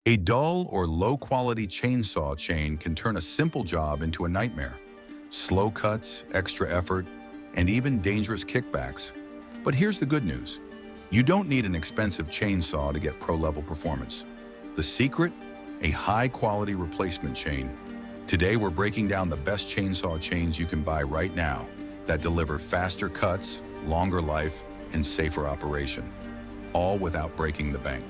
A dull or low-quality chainsaw chain can turn a simple job into a nightmare. Slow cuts, extra effort, and even dangerous kickbacks. But here's the good news. You don't need an expensive chainsaw to get pro-level performance. The secret? A high-quality replacement chain. Today, we're breaking down the best chainsaw chains you can buy right now that deliver faster cuts, longer life, and safer operation, all without breaking the bank.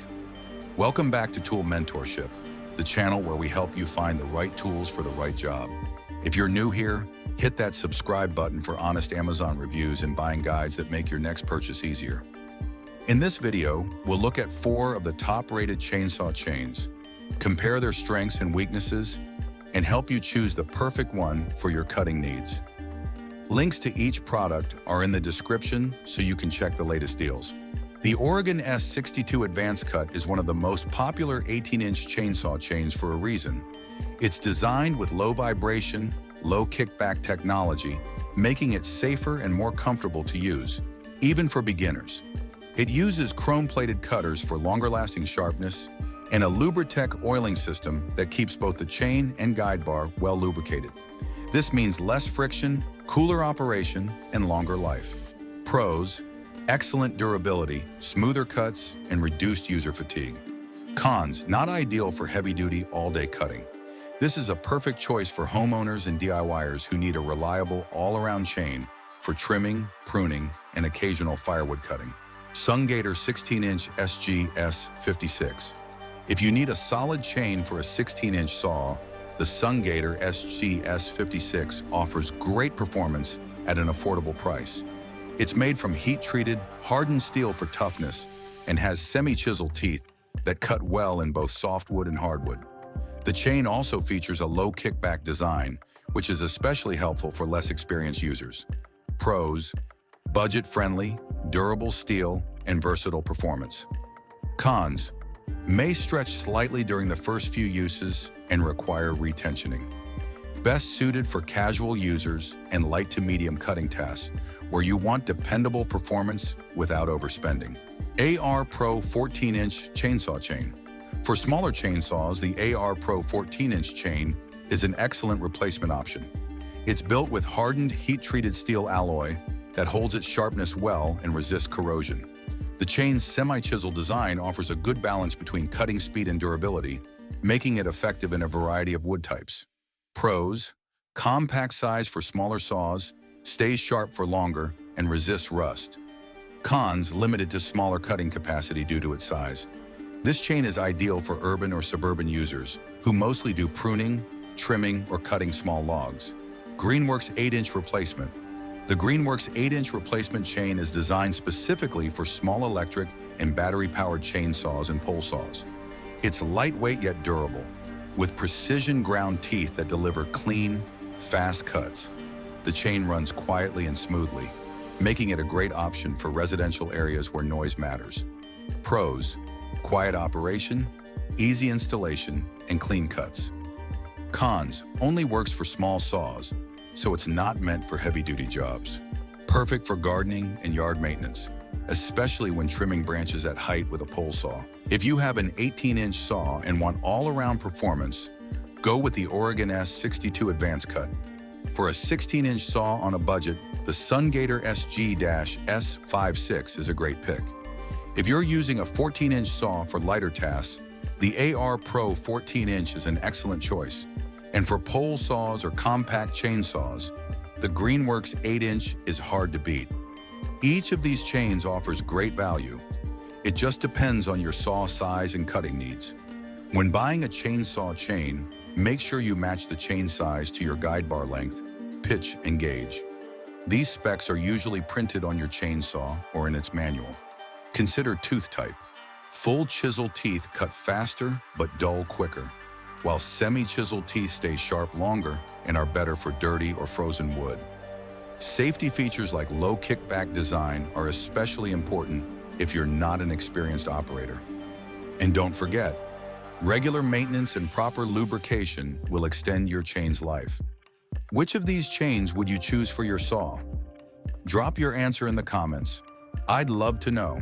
Welcome back to Tool Mentorship, the channel where we help you find the right tools for the right job. If you're new here, hit that subscribe button for honest Amazon reviews and buying guides that make your next purchase easier. In this video, we'll look at 4 of the top-rated chainsaw chains, compare their strengths and weaknesses, and help you choose the perfect one for your cutting needs. Links to each product are in the description so you can check the latest deals. The Oregon S62 AdvanceCut is one of the most popular 18-inch chainsaw chains for a reason. It's designed with low vibration, low kickback technology, making it safer and more comfortable to use, even for beginners. It uses chrome-plated cutters for longer-lasting sharpness and a Lubritech oiling system that keeps both the chain and guide bar well lubricated. This means less friction, cooler operation, and longer life. Pros: excellent durability, smoother cuts, and reduced user fatigue. Cons: not ideal for heavy-duty, all-day cutting. This is a perfect choice for homeowners and DIYers who need a reliable, all-around chain for trimming, pruning, and occasional firewood cutting. SUNGATOR 16-inch SG-S56. If you need a solid chain for a 16-inch saw, the SUNGATOR SG-S56 offers great performance at an affordable price. It's made from heat-treated, hardened steel for toughness and has semi-chisel teeth that cut well in both softwood and hardwood. The chain also features a low kickback design, which is especially helpful for less experienced users. Pros: budget-friendly, durable steel, and versatile performance. Cons: may stretch slightly during the first few uses and require retensioning. Best suited for casual users and light to medium cutting tasks, where you want dependable performance without overspending. AR Pro 14-inch chainsaw chain. For smaller chainsaws, the AR Pro 14-inch chain is an excellent replacement option. It's built with hardened, heat-treated steel alloy that holds its sharpness well and resists corrosion. The chain's semi-chisel design offers a good balance between cutting speed and durability, making it effective in a variety of wood types. Pros: compact size for smaller saws, stays sharp for longer, and resists rust. Cons: limited to smaller cutting capacity due to its size. This chain is ideal for urban or suburban users who mostly do pruning, trimming, or cutting small logs. Greenworks 8-inch replacement. The Greenworks 8-inch replacement chain is designed specifically for small electric and battery-powered chainsaws and pole saws. It's lightweight yet durable, with precision ground teeth that deliver clean, fast cuts. The chain runs quietly and smoothly, making it a great option for residential areas where noise matters. Pros: quiet operation, easy installation, and clean cuts. Cons: only works for small saws, so it's not meant for heavy-duty jobs. Perfect for gardening and yard maintenance, especially when trimming branches at height with a pole saw. If you have an 18-inch saw and want all-around performance, go with the Oregon S62 AdvanceCut. For a 16-inch saw on a budget, the SUNGATOR SG-S56 is a great pick. If you're using a 14-inch saw for lighter tasks, the AR Pro 14-inch is an excellent choice. And for pole saws or compact chainsaws, the Greenworks 8-inch is hard to beat. Each of these chains offers great value. It just depends on your saw size and cutting needs. When buying a chainsaw chain, make sure you match the chain size to your guide bar length, pitch, and gauge. These specs are usually printed on your chainsaw or in its manual. Consider tooth type. Full chisel teeth cut faster but dull quicker, while semi-chisel teeth stay sharp longer and are better for dirty or frozen wood. Safety features like low kickback design are especially important if you're not an experienced operator. And don't forget, regular maintenance and proper lubrication will extend your chain's life. Which of these chains would you choose for your saw? Drop your answer in the comments. I'd love to know.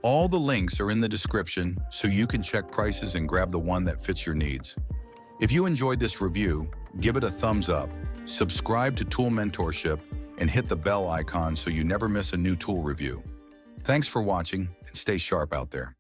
All the links are in the description so you can check prices and grab the one that fits your needs. If you enjoyed this review, give it a thumbs up, subscribe to Tool Mentorship, and hit the bell icon so you never miss a new tool review. Thanks for watching, and stay sharp out there.